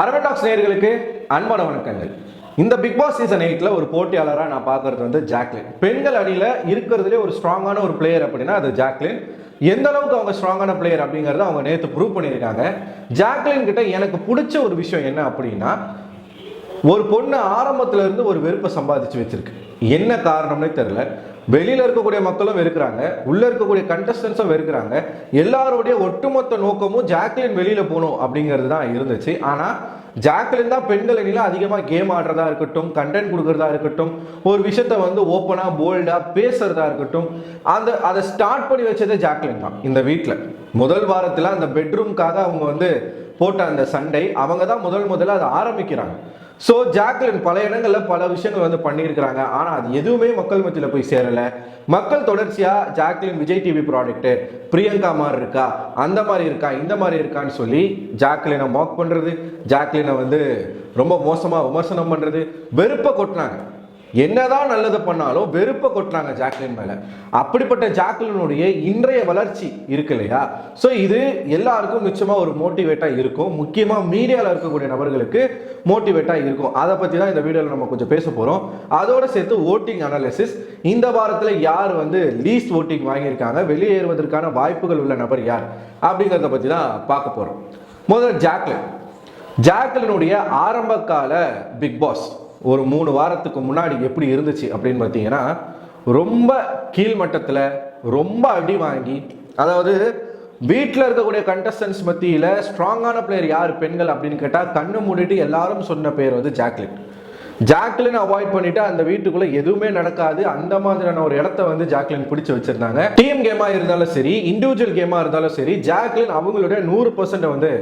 Aravan tax நேயர்களுக்கு அன்பான வணக்கங்கள். இந்த பிக் பாஸ் சீசன் 8ல ஒரு போட்டியாளராக நான் பார்க்கறது வந்து ஜாக்லின். பெண்கள் அணியில் இருக்கிறதுலே ஒரு ஸ்ட்ராங்கான ஒரு பிளேயர் அப்படின்னா அது ஜாக்லின். எந்த அளவுக்கு அவங்க ஸ்ட்ராங்கான பிளேயர் அப்படிங்கிறத அவங்க நேற்று ப்ரூவ் பண்ணியிருக்காங்க. ஜாக்லின் கிட்ட எனக்கு பிடிச்ச ஒரு விஷயம் என்ன அப்படின்னா, ஒரு பொண்ணு ஆரம்பத்துல இருந்து ஒரு வெறுப்பை சம்பாதிச்சு வச்சிருக்கு. என்ன காரணம்னே தெரியல. வெளியில இருக்கக்கூடிய மக்களும் வெறுக்கிறாங்க, உள்ள இருக்கக்கூடிய கண்டஸ்டன்ஸும் வெறுக்கிறாங்க. எல்லாருடைய ஒட்டுமொத்த நோக்கமும் ஜாக்லின் வெளியில போகணும் அப்படிங்கிறது தான் இருந்துச்சு. ஆனா ஜாக்லின் தான் பெண்கள் அணியில அதிகமாக கேம் ஆடுறதா இருக்கட்டும், கண்டென்ட் கொடுக்கறதா இருக்கட்டும், ஒரு விஷயத்த வந்து ஓப்பனா போல்டா பேசுறதா இருக்கட்டும், அதை ஸ்டார்ட் பண்ணி வச்சதே ஜாக்லின் தான். இந்த வீட்டில் முதல் வாரத்தில் அந்த பெட்ரூம்காக அவங்க வந்து போட்ட அந்த சண்டை, அவங்க தான் முதல்ல அதை ஆரம்பிக்கிறாங்க. ஸோ ஜாக்லின் பல இடங்களில் பல விஷயங்கள் வந்து பண்ணியிருக்கிறாங்க. ஆனால் அது எதுவுமே மக்கள் மத்தியில் போய் சேரலை. மக்கள் தொடர்ச்சியாக Jacqueline Vijay TV product, Priyanka மாதிரி இருக்கா, அந்த மாதிரி இருக்கா, இந்த மாதிரி இருக்கான்னு சொல்லி ஜாக்லினை மாக் பண்ணுறது, ஜாக்லினை வந்து ரொம்ப மோசமாக விமர்சனம் பண்ணுறது, வெறுப்பை கொட்டினாங்க. என்னதான் நல்லது பண்ணாலும் வெறுப்பை கொட்டுறாங்க ஜாக்லின் மேல. அப்படிப்பட்ட ஜாக்லினுடைய இன்றைய வளர்ச்சி இருக்கு இல்லையா? ஸோ இது எல்லாருக்கும் நிச்சயமா ஒரு மோட்டிவேட்டா இருக்கும். முக்கியமா மீடியாவில் இருக்கக்கூடிய நபர்களுக்கு மோட்டிவேட்டா இருக்கும். அதை பத்தி தான் இந்த வீடியோவில் நம்ம கொஞ்சம் பேச போறோம். அதோட சேர்த்து ஓட்டிங் அனாலிசிஸ், இந்த வாரத்தில் யார் வந்து லீஸ்ட் ஓட்டிங் வாங்கியிருக்காங்க, வெளியேறுவதற்கான வாய்ப்புகள் உள்ள நபர் யார் அப்படிங்கிறத பத்தி தான் பார்க்க போறோம். முதல்ல ஜாக்லினுடைய ஆரம்ப கால பிக் பாஸ் ஒரு 3 வாரத்துக்கு முன்னாடி எப்படி இருந்துச்சு அப்படின்னு பார்த்தீங்கன்னா, ரொம்ப கீழ்மட்டத்தில் ரொம்ப அடி வாங்கி, அதாவது வீட்டில் இருக்கக்கூடிய கண்டஸ்டன்ஸ் மத்தியில் ஸ்ட்ராங்கான பிளேயர் யார் பெண்கள் அப்படின்னு கேட்டால் கண்ணு மூடிட்டு எல்லாரும் சொன்ன பேர் வந்து ஜாக்லின் அவாய்ட் பண்ணிட்டு அந்த வீட்டுக்குள்ள எதுவுமே நடக்காது. அந்த மாதிரியான ஒரு இடத்த வந்து ஜாக்லின் பிடிச்சு வச்சிருந்தாங்க. டீம் கேமா இருந்தாலும் சரி, இண்டிவிஜுவல் கேமா இருந்தாலும் சரி, ஜாக்லின் அவங்களுடைய 100% வந்து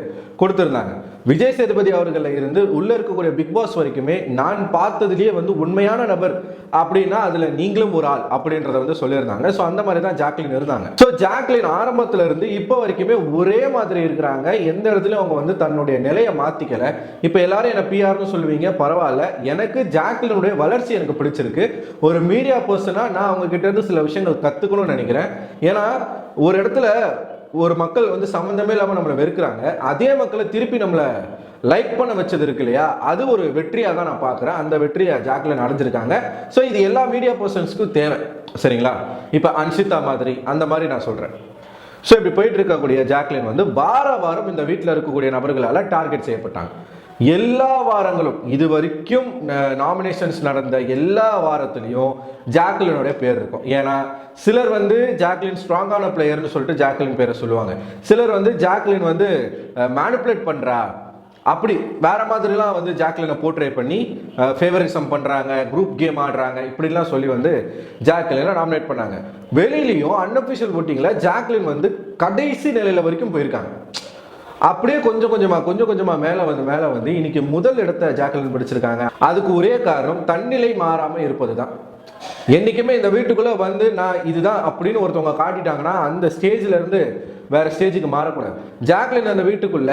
கொடுத்திருந்தாங்க. விஜய் சேதுபதி அவர்கள் இருந்து உள்ள இருக்கக்கூடிய பிக் பாஸ் வரைக்குமே நான் பார்த்ததுலேயே வந்து உண்மையான நபர் அப்படின்னா அதுல நீங்களும் ஒரு ஆள் அப்படின்றத வந்து சொல்லியிருந்தாங்க. ஸோ அந்த மாதிரி தான் ஜாக்லின் இருந்தாங்க. ஸோ ஜாக்லின் ஆரம்பத்துல இருந்து இப்போ வரைக்குமே ஒரே மாதிரி இருக்கிறாங்க. எந்த இடத்துலயும் அவங்க வந்து தன்னுடைய நிலையை மாத்திக்கல. இப்போ எல்லாரும் என்ன பிஆர்னு சொல்லுவீங்க, பரவாயில்ல. எனக்கு ஜாக்லினுடைய வளர்ச்சி எனக்கு பிடிச்சிருக்கு. ஒரு மீடியா பர்சனா நான் அவங்க கிட்ட இருந்து சில விஷயங்கள் கத்துக்கணும்னு நினைக்கிறேன். ஏன்னா ஒரு இடத்துல ஒரு மக்கள் வந்து சம்பந்தமே இல்லாமல் நம்மளை வெறுக்கிறாங்க, அதே மக்களை திருப்பி நம்மளை லைக் பண்ண வச்சது இருக்கு இல்லையா, அது ஒரு வெற்றியாக தான் நான் பார்க்குறேன். அந்த வெற்றியை ஜாக்லின் அடைஞ்சிருக்காங்க. ஸோ இது எல்லா மீடியா பர்சன்ஸ்க்கும் தேவை, சரிங்களா? இப்போ அன்ஷிதா மாதிரி அந்த மாதிரி நான் சொல்கிறேன். ஸோ இப்படி போயிட்டு இருக்கக்கூடிய ஜாக்லின் வந்து வாரம் இந்த வீட்டில் இருக்கக்கூடிய நபர்களால் டார்கெட் செய்யப்பட்டாங்க. எல்லா வாரங்களும் இது வரைக்கும் நாமினேஷன்ஸ் நடந்த எல்லா வாரத்திலையும் ஜாக்லினுடைய பேர் இருக்கும். ஏன்னா சிலர் வந்து ஜாக்லின் ஸ்ட்ராங்கான பிளேயர்னு சொல்லிட்டு ஜாக்லின் பேரை சொல்லுவாங்க. சிலர் வந்து ஜாக்லின் வந்து மேனிப்புலேட் பண்றா, அப்படி வேற மாதிரிலாம் வந்து ஜாக்லினை போர்ட்ரே பண்ணி ஃபேவரிசம் பண்றாங்க, குரூப் கேம் ஆடுறாங்க, இப்படிலாம் சொல்லி வந்து ஜாக்லினை நாமினேட் பண்ணாங்க. வெளியிலையும் அன்அஃபிஷியல் ஓட்டிங்ல ஜாக்லின் வந்து கடைசி நிலையில வரைக்கும் போயிருக்காங்க. அப்படியே கொஞ்சம் கொஞ்சமா மேல வந்து இன்னைக்கு முதல் இடத்தை ஜாக்லின் பிடிச்சிருக்காங்க. அதுக்கு ஒரே காரணம் தன்னிலை மாறாம இருப்பதுதான். என்னைக்குமே இந்த வீட்டுக்குள்ள வந்து நான் இதுதான் அப்படின்னு ஒருத்தவங்க காட்டிட்டாங்கன்னா அந்த ஸ்டேஜ்ல இருந்து வேற ஸ்டேஜுக்கு மாறக்கூடாது. ஜாக்லின் அந்த வீட்டுக்குள்ள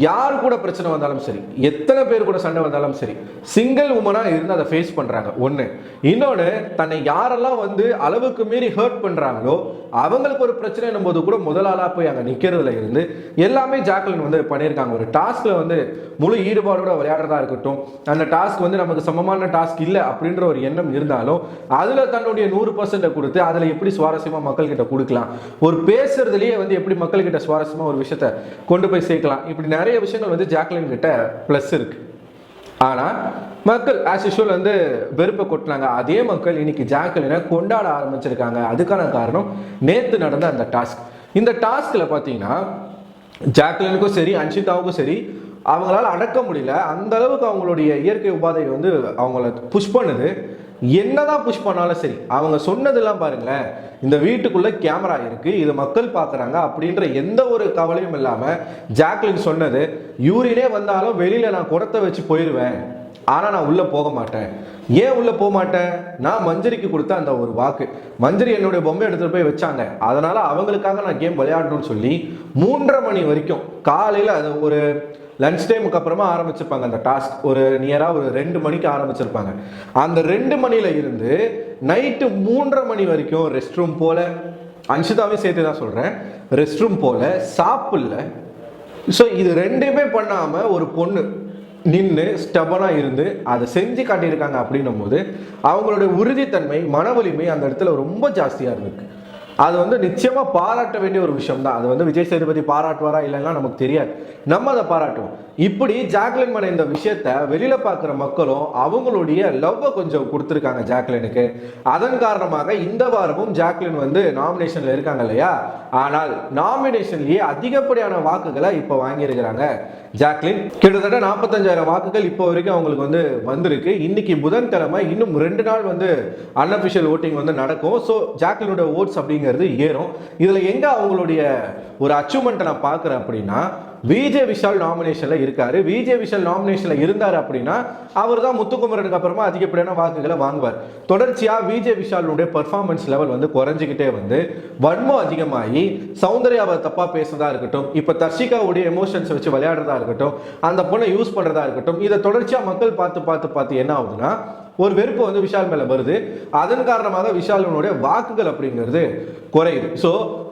யார் கூட பிரச்சனை வந்தாலும் சரி, எத்தனை பேர் கூட சண்டை வந்தாலும் சரி, சிங்கிள் உமனா இருந்து அதை ஃபேஸ் பண்றாங்க. ஒண்ணு. இன்னொன்னு, தன்னை யாரெல்லாம் வந்து அளவுக்கு மீறி ஹர்ட் பண்றாங்களோ அவங்களுக்கு ஒரு பிரச்சனை போது கூட முதல் ஆளா போய் அங்க நிக்கிறதுல இருந்து எல்லாமே ஜாக்லின் வந்து பண்ணியிருக்காங்க. ஒரு டாஸ்க்ல வந்து முழு ஈடுபாடோட விளையாடுறதா இருக்கட்டும், அந்த டாஸ்க் வந்து நமக்கு சமமான டாஸ்க் இல்லை அப்படின்ற ஒரு எண்ணம் இருந்தாலும் அதுல தன்னுடைய 100% கொடுத்து அதுல எப்படி சுவாரஸ்யமா மக்கள் கிட்ட கொடுக்கலாம், ஒரு பேசுறதுலயே வந்து எப்படி மக்கள் கிட்ட சுவாரஸ்யமா ஒரு விஷயத்த கொண்டு போய் சேர்க்கலாம், இப்படி நிறைய விஷயங்கள் வந்து ஜாக்லின் கிட்ட பிளஸ் இருக்கு. ஆனா மக்கள் ஆஸ் யூஷுவல் வந்து வெறுப்பை கொட்டினாங்க. அதே மக்கள் இன்னைக்கு ஜாக்லினை கொண்டாட ஆரம்பிச்சிருக்காங்க. அதுக்கான காரணம் நேத்து நடந்த அந்த டாஸ்க். இந்த டாஸ்க்ல பாத்தீங்கன்னா ஜாக்லினுக்கும் சரி அன்ஷிதாவுக்கும் சரி அவங்களால அடக்க முடியல. அந்த அளவுக்கு அவங்களுடைய இயற்கை உபாதை வந்து அவங்கள புஷ் பண்ணுது. என்னதான் புஷ் பண்ணாலும் சரி, அவங்க சொன்னதெல்லாம் பாருங்களேன், இந்த வீட்டுக்குள்ள கேமரா இருக்கு, இது மக்கள் பாக்குறாங்க அப்படின்ற எந்த ஒரு கவலையும் இல்லாம ஜாக்லின் சொன்னது, யூரினே வந்தாலும் வெளியில நான் குடத்தை வச்சு போயிடுவேன், ஆனா நான் உள்ள போக மாட்டேன். ஏன் உள்ள போக மாட்டேன்? நான் மஞ்சரிக்கு கொடுத்த அந்த ஒரு வாக்கு, மஞ்சரி என்னுடைய பொம்மை எடுத்துட்டு போய் வச்சாங்க, அதனால அவங்களுக்காக நான் கேம் விளையாடணும்னு சொல்லி 3:30 மணி வரைக்கும் காலையில அது ஒரு லஞ்ச் டைமுக்கு அப்புறமா ஆரம்பிச்சிருப்பாங்க அந்த டாஸ்க். ஒரு நியரா ஒரு 2 மணிக்கு ஆரம்பிச்சிருப்பாங்க. அந்த 2 மணில இருந்து நைட்டு 3:30 மணி வரைக்கும் ரெஸ்ட் ரூம் போல, அன்ஷிதாவே சேர்த்து தான் சொல்றேன், ரெஸ்ட் ரூம் போல, சாப்பிடல. ஸோ இது ரெண்டுமே பண்ணாம ஒரு பொண்ணு நின்று ஸ்டபனாக இருந்து அதை செஞ்சு காட்டியிருக்காங்க அப்படின்னும் போது அவங்களுடைய உறுதித்தன்மை, மன வலிமை அந்த இடத்துல ரொம்ப ஜாஸ்தியாக இருந்திருக்கு. அது வந்து நிச்சயமாக பாராட்ட வேண்டிய ஒரு விஷயம் தான். அது வந்து விஜய் சேதுபதி பாராட்டுவாரா இல்லைன்னா நமக்கு தெரியாது, நம்ம அதை பாராட்டுவோம். இப்படி ஜாக்லின் பண்ண இந்த விஷயத்த வெளியில் பார்க்குற மக்களும் அவங்களுடைய லவ்வை கொஞ்சம் கொடுத்துருக்காங்க ஜாக்லினுக்கு. அதன் காரணமாக இந்த வாரமும் ஜாக்லின் வந்து நாமினேஷனில் இருக்காங்க இல்லையா. ஆனால் நாமினேஷன்லேயே அதிகப்படியான வாக்குகளை இப்போ வாங்கியிருக்கிறாங்க ஜாக்லின். கிட்டத்தட்ட 45,000 வாக்குகள் இப்போ வரைக்கும் அவங்களுக்கு வந்து வந்திருக்கு. இன்னைக்கு புதன்கிழமை, இன்னும் 2 நாள் வந்து அன்அஃபிஷியல் ஓட்டிங் வந்து நடக்கும். ஸோ ஜாக்லினோட ஓட்ஸ் அப்படிங்கிறது ஏறும். இதில் எங்கே அவங்களுடைய ஒரு அச்சீவ்மெண்ட்டை நான் பார்க்குறேன் அப்படின்னா, விஜய் விஷால் நாமினேஷன்ல இருக்காரு. விஜய் விஷால் நாமினேஷன்ல இருந்தார் அப்படின்னா அவர் தான் முத்துக்குமரனுக்கு அப்புறமா அதிகப்படியான வாக்குகளை வாங்குவார். தொடர்ச்சியா விஜய் விஷாலுடைய பெர்ஃபார்மன்ஸ் லெவல் வந்து குறைஞ்சிக்கிட்டே வந்து வன்மம் அதிகமாகி சௌந்தர்யாவை தப்பா பேசுறதா இருக்கட்டும், இப்ப தர்ஷிகாவுடைய எமோஷன்ஸ் வச்சு விளையாடுறதா இருக்கட்டும், அந்த பொண்ணை யூஸ் பண்றதா இருக்கட்டும், இதை தொடர்ச்சியா மக்கள் பார்த்து என்ன ஆகுதுன்னா ஒரு வெறுப்பு வந்து விஷால் மேல வருது. அதன் காரணமாக விஷாலுடைய வாக்குகள் அப்படிங்கிறது குறையுது. ஸோ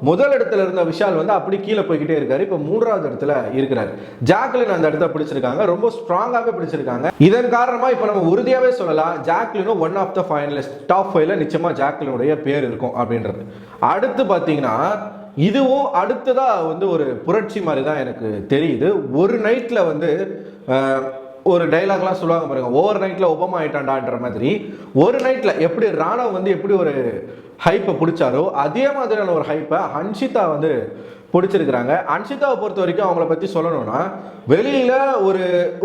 முதல் இடத்துல இருந்த விஷால் வந்து அப்படி கீழே போய்கிட்டே இருக்காரு. இப்போ 3வது இடத்துல இருக்கிறாரு. ஜாக்லின் அந்த இடத்த பிடிச்சிருக்காங்க, ரொம்ப ஸ்ட்ராங்காகவே பிடிச்சிருக்காங்க. இதன் காரணமா இப்போ நம்ம உறுதியாகவே சொல்லலாம், ஜாக்லினும் one of the finalist, top 5ல நிச்சயமா ஜாக்லினுடைய பேர் இருக்கும் அப்படின்றது. அடுத்து பார்த்தீங்கன்னா இதுவும் அடுத்ததா வந்து ஒரு புரட்சி மாதிரி தான் எனக்கு தெரியுது. ஒரு நைட்ல வந்து ஒரு டைலாக்லாம் சொல்லுவாங்க பாருங்க, ஓவர் நைட்ல ஒபாமா ஆயிட்டான்டான்ற மாதிரி. ஒரு நைட்ல எப்படி ராணவ் வந்து எப்படி ஒரு ஹைப்பை பிடிச்சாரோ அதே மாதிரியான ஒரு ஹைப்பை ஹன்ஷிதா வந்து பிடிச்சிருக்கிறாங்க. ஹன்ஷிதாவை பொறுத்த வரைக்கும் அவங்கள பற்றி சொல்லணும்னா, வெளியில்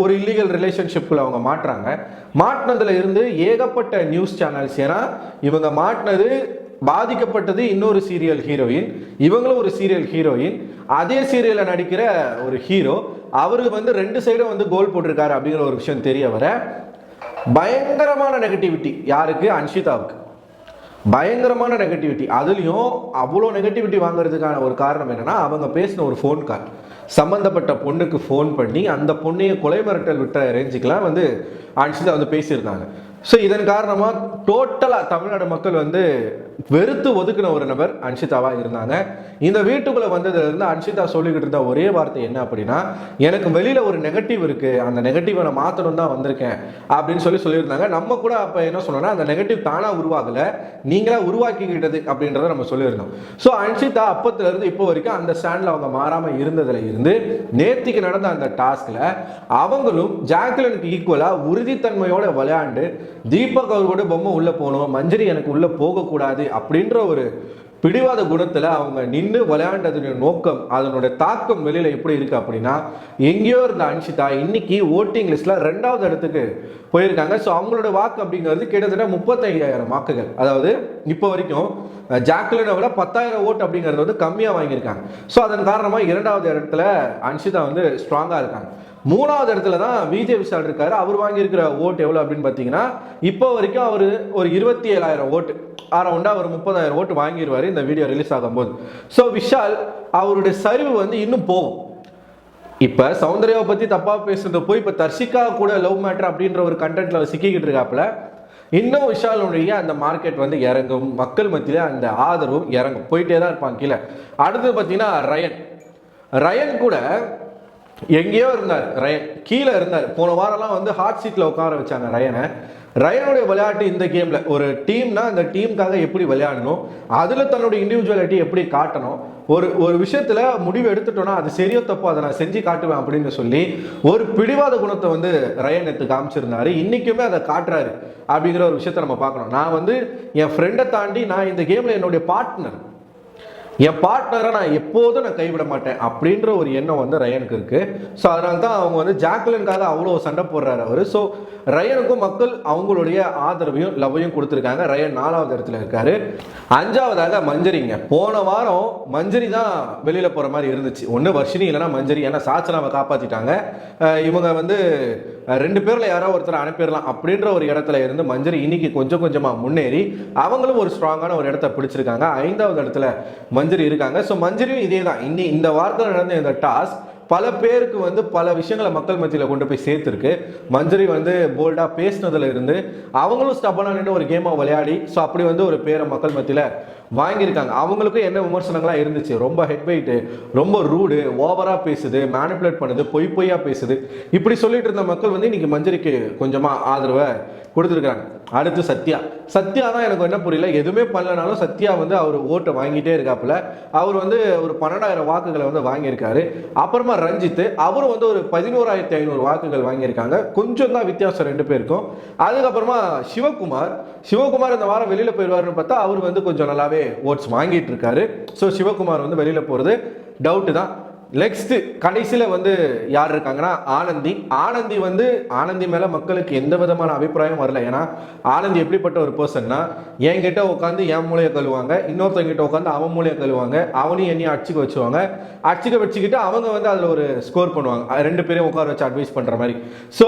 ஒரு இல்லீகல் ரிலேஷன்ஷிப்பில் அவங்க மாட்டுறாங்க. மாட்டினதுல இருந்து ஏகப்பட்ட நியூஸ் சேனல்ஸ், ஏன்னா இவங்க மாட்டினது பாதிக்கப்பட்டது இன்னொரு சீரியல் ஹீரோயின், இவங்களும் ஒரு சீரியல் ஹீரோயின், அதே சீரியல்ல நடிக்கிற ஒரு ஹீரோ, அவருக்கு வந்து 2 சைடும் வந்து கோல் போட்டிருக்காரு அப்படிங்கிற ஒரு விஷயம் தெரிய வர பயங்கரமான நெகட்டிவிட்டி. யாருக்கு? அன்ஷிதாவுக்கு பயங்கரமான நெகட்டிவிட்டி. அதுலேயும் அவ்வளோ நெகட்டிவிட்டி வாங்குறதுக்கான ஒரு காரணம் என்னன்னா, அவங்க பேசின ஒரு ஃபோன் கால், சம்பந்தப்பட்ட பொண்ணுக்கு ஃபோன் பண்ணி அந்த பொண்ணையை கொலை மிரட்டல் விட்ட ரேஞ்சுக்கெலாம் வந்து அன்ஷிதா வந்து பேசியிருந்தாங்க. ஸோ இதன் காரணமாக டோட்டலாக தமிழ்நாடு மக்கள் வந்து வெறுத்து ஒதுக்கின ஒரு நபர் அன்ஷிதாவாக இருந்தாங்க. இந்த வீட்டுக்குள்ளே வந்ததுலேருந்து அன்ஷிதா சொல்லிக்கிட்டு இருந்த ஒரே வார்த்தை என்ன அப்படின்னா, எனக்கு வெளியில் ஒரு நெகட்டிவ் இருக்குது, அந்த நெகட்டிவை நான் மாற்றணும் தான் வந்திருக்கேன் அப்படின்னு சொல்லியிருந்தாங்க. நம்ம கூட அப்போ என்ன சொன்னோம்னா, அந்த நெகட்டிவ் தானாக உருவாகலை, நீங்களாக உருவாக்கிக்கிட்டது அப்படின்றத நம்ம சொல்லியிருந்தோம். ஸோ அன்ஷிதா அப்பத்துலேருந்து இப்போ வரைக்கும் அந்த ஸ்டாண்டில் அவங்க மாறாமல் இருந்ததில் இருந்து நேத்திக்கு நடந்த அந்த டாஸ்கில் அவங்களும் ஜாக்லினுக்கு ஈக்குவலாக உறுதித்தன்மையோடு விளையாண்டு, தீபக் அவரோட பொம்மை உள்ள போகணும், மஞ்சரி எனக்கு உள்ள போகக்கூடாது அப்படின்ற ஒரு பிடிவாத குணத்தில் அவங்க நின்று விளையாண்டதுடைய நோக்கம், அதனுடைய தாக்கம் வெளியில் எப்படி இருக்கு அப்படின்னா, எங்கேயோ இருந்த அன்ஷிதா இன்னைக்கு ஓட்டிங் லிஸ்ட்ல 2வது இடத்துக்கு போயிருக்காங்க. ஸோ அவங்களோட வாக்கு அப்படிங்கிறது கிட்டத்தட்ட 35,000 வாக்குகள். அதாவது இப்போ வரைக்கும் ஜாக்லினை விட 10,000 ஓட்டு அப்படிங்கிறது வந்து கம்மியாக வாங்கியிருக்காங்க. ஸோ அதன் காரணமாக 2வது இடத்துல அன்ஷிதா வந்து ஸ்ட்ராங்காக இருக்காங்க. 3வது இடத்துல தான் விஜய் விஷால் இருக்காரு. அவர் வாங்கியிருக்கிற ஓட்டு எவ்வளோ அப்படின்னு பார்த்தீங்கன்னா, இப்போ வரைக்கும் அவர் ஒரு 27,000 ஓட்டு, அரௌண்டா ஒரு 30,000 ஓட்டு வாங்கிடுவார் இந்த வீடியோ ரிலீஸ் ஆகும்போது. ஸோ விஷால் அவருடைய சரிவு வந்து இன்னும் போகும். இப்போ சௌந்தர்யாவை பற்றி தப்பாக பேசுறது போய் இப்போ தர்ஷிகா கூட லவ் மேட்டர் அப்படின்ற ஒரு கண்டென்ட்ல சிக்கிக்கிட்டு இருக்காப்புல. இன்னும் விஷாலுடைய அந்த மார்க்கெட் வந்து இறங்கும், மக்கள் மத்தியில் அந்த ஆதரவும் இறங்கும், போயிட்டே தான் இருப்பாங்க கீழே. அடுத்து பார்த்தீங்கன்னா ரயன் கூட எங்கேயோ இருந்தார். ரயன் கீழே இருந்தார். போன வாரம்லாம் வந்து ஹாட் சீட்டில் உட்கார வச்சாங்க ரயனுடைய விளையாட்டு இந்த கேமில் ஒரு டீம்னா அந்த டீமுக்காக எப்படி விளையாடணும், அதில் தன்னுடைய இண்டிவிஜுவலிட்டி எப்படி காட்டணும், ஒரு விஷயத்தில் முடிவு எடுத்துட்டோன்னா அது சரியோ தப்போ அதை நான் செஞ்சு காட்டுவேன் அப்படின்னு சொல்லி ஒரு பிடிவாத குணத்தை வந்து ரயன் எடுத்து காமிச்சிருந்தாரு. இன்றைக்குமே அதை காட்டுறாரு அப்படிங்கிற ஒரு விஷயத்தை நம்ம பார்க்கணும். நான் வந்து என் ஃப்ரெண்டை தாண்டி நான் இந்த கேமில் என்னுடைய என் பார்ட்னரை நான் எப்போதும் நான் கைவிட மாட்டேன் அப்படின்ற ஒரு எண்ணம் வந்து ரயனுக்கு இருக்கு. ஸோ அதனால தான் அவங்க வந்து ஜாக்லினுக்காக அவ்வளோ சண்டை போடுறாரு அவர். ஸோ ரயனுக்கும் மக்கள் அவங்களுடைய ஆதரவையும் லவ்வையும் கொடுத்துருக்காங்க. ரயன் 4வது இடத்துல இருக்காரு. 5வதாக மஞ்சரிங்க. போன வாரம் மஞ்சரி தான் வெளியில் போகிற மாதிரி இருந்துச்சு. ஒன்று வர்ஷினி இல்லைன்னா மஞ்சரி, ஏன்னா சாச்சனாவை காப்பாற்றிட்டாங்க. இவங்க வந்து 2 பேரில் யாராவது ஒருத்தர் அனுப்பிடலாம் அப்படின்ற ஒரு இடத்துல இருந்து மஞ்சரி இன்னைக்கு கொஞ்சம் கொஞ்சமாக முன்னேறி அவங்களும் ஒரு ஸ்ட்ராங்கான ஒரு இடத்த பிடிச்சிருக்காங்க. 5வது இடத்துல மஞ்சரி இருக்காங்க. ஸோ மஞ்சரியும் இதே தான். இந்த வாரத்தில் நடந்த இந்த டாஸ்க் பல பேருக்கு வந்து பல விஷயங்களை மக்கள் மத்தியில் கொண்டு போய் சேர்த்துருக்கு. மஞ்சரி வந்து போல்டாக பேசினதுல இருந்து அவங்களும் ஸ்டப்பனாக நின்று ஒரு கேமை விளையாடி ஸோ அப்படி வந்து ஒரு பேரை மக்கள் மத்தியில் வாங்கியிருக்காங்க. அவங்களுக்கும் என்ன விமர்சனங்கள்லாம் இருந்துச்சு, ரொம்ப ஹெட் வெயிட்டு, ரொம்ப ரூடு, ஓவராக பேசுது, மேனிப்புலேட் பண்ணுது, பொய்யா பேசுது, இப்படி சொல்லிட்டு இருந்த மக்கள் வந்து இன்னைக்கு மஞ்சரிக்கு கொஞ்சமாக ஆதரவை கொடுத்துருக்காங்க. அடுத்து சத்யா தான் எனக்கு என்ன புரியல, எதுவுமே பண்ணலனாலும் சத்யா வந்து அவர் ஓட்டை வாங்கிட்டே இருக்காப்புல. அவர் வந்து ஒரு 12,000 வாக்குகளை வந்து வாங்கியிருக்காரு. அப்புறமா ரஞ்சித், அவரும் வந்து ஒரு 11,500 வாக்குகள் வாங்கியிருக்காங்க. கொஞ்சம் தான் வித்தியாசம் ரெண்டு பேருக்கும். அதுக்கப்புறமா சிவகுமார் இந்த வாரம் வெளியில் போயிடுவாருன்னு பார்த்தா அவர் வந்து கொஞ்சம் நல்லாவே ஓட்ஸ் வாங்கிட்டு இருக்காரு. ஸோ சிவகுமார் வந்து வெளியில் போகிறது டவுட்டு தான். நெக்ஸ்ட் கடைசியில் வந்து யார் இருக்காங்கன்னா ஆனந்தி மேலே மக்களுக்கு எந்த விதமான அபிப்பிராயம் வரல. ஏன்னா ஆனந்தி எப்படிப்பட்ட ஒரு பர்சன்னா, என்கிட்ட உட்காந்து என் மூளையை கழுவாங்க, இன்னொருத்தங்கிட்ட உட்காந்து அவன் மூளையை கழுவாங்க, அவனையும் என்னையும் அடிச்சுக்க வச்சுக்கிட்டு அவங்க வந்து அதில் ஒரு ஸ்கோர் பண்ணுவாங்க, ரெண்டு பேரையும் உட்கார வச்சு அட்வைஸ் பண்ணுற மாதிரி. ஸோ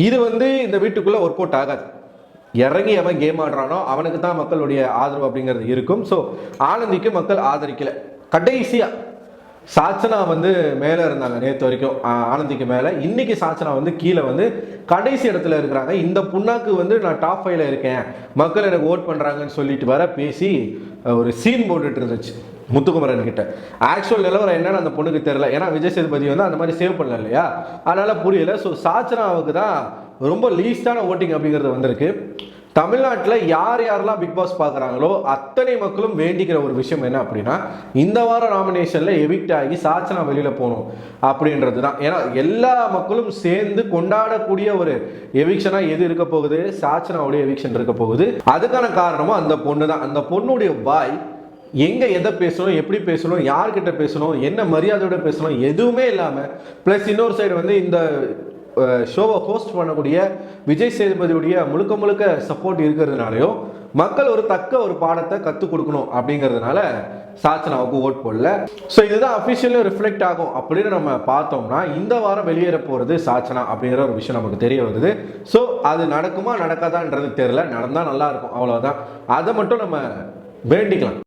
இது வந்து இந்த வீட்டுக்குள்ளே ஒர்க் அவுட் ஆகாது. இறங்கி அவன் கேம் ஆடுறானோ அவனுக்கு தான் மக்களுடைய ஆதரவு அப்படிங்கிறது இருக்கும். ஸோ ஆனந்திக்கு மக்கள் ஆதரிக்கல. கடைசியாக சாச்சனா வந்து மேலே இருந்தாங்க நேற்று வரைக்கும் ஆனந்திக்கு மேலே. இன்னைக்கு சாச்சனா வந்து கீழே வந்து கடைசி இடத்துல இருக்கிறாங்க. இந்த புண்ணாக்கு வந்து நான் டாப் 5ல இருக்கேன், மக்கள் எனக்கு ஓட் பண்ணுறாங்கன்னு சொல்லிட்டு வர பேசி ஒரு சீன் போட்டுட்டு இருந்துச்சு முத்துக்குமரன் கிட்ட. ஆக்சுவல் நிலவரம் என்னன்னு அந்த பொண்ணுக்கு தெரியல. ஏன்னா விஜய் சேதுபதி வந்து அந்த மாதிரி சேவ் பண்ணல இல்லையா, அதனால புரியல. ஸோ சாச்சனாவுக்கு தான் ரொம்ப லீஸ்டான ஓட்டிங் அப்படிங்கிறது வந்திருக்கு. தமிழ்நாட்டில் யாரெல்லாம் பிக் பாஸ் பார்க்குறாங்களோ அத்தனை மக்களும் வேண்டிக்கிற ஒரு விஷயம் என்ன அப்படின்னா, இந்த வாரம் நாமினேஷனில் எவிக்ட் ஆகி சாச்சனா வெளியில் போகணும் அப்படின்றது தான். ஏன்னா எல்லா மக்களும் சேர்ந்து கொண்டாடக்கூடிய ஒரு எவிக்ஷனாக எது இருக்க போகுது, சாச்சனாவுடைய எவிக்ஷன் இருக்க போகுது. அதுக்கான காரணமும் அந்த பொண்ணு தான். அந்த பொண்ணுடைய வாய் எங்கே எதை பேசணும், எப்படி பேசணும், யார்கிட்ட பேசணும், என்ன மரியாதையோட பேசணும், எதுவுமே இல்லாமல் ப்ளஸ் இன்னொரு சைடு வந்து இந்த ஷோவை ஹோஸ்ட் பண்ணக்கூடிய விஜய் சேதுபதியுடைய முழுக்க சப்போர்ட் இருக்கிறதுனாலையும் மக்கள் ஒரு தக்க ஒரு பாடத்தை கற்றுக் கொடுக்கணும் அப்படிங்கிறதுனால சாச்சனாவுக்கு ஓட் போடல. ஸோ இதுதான் அஃபிஷியலாக ரிஃப்ளெக்ட் ஆகும் அப்படின்னு நம்ம பார்த்தோம்னா இந்த வாரம் வெளியேற போகிறது சாச்சனா அப்படிங்கிற ஒரு விஷயம் நமக்கு தெரிய வருது. ஸோ அது நடக்குமா நடக்காதான்றது தெரியல. நடந்தால் நல்லா இருக்கும், அவ்வளோதான். அதை மட்டும் நம்ம வேண்டிக்கலாம்.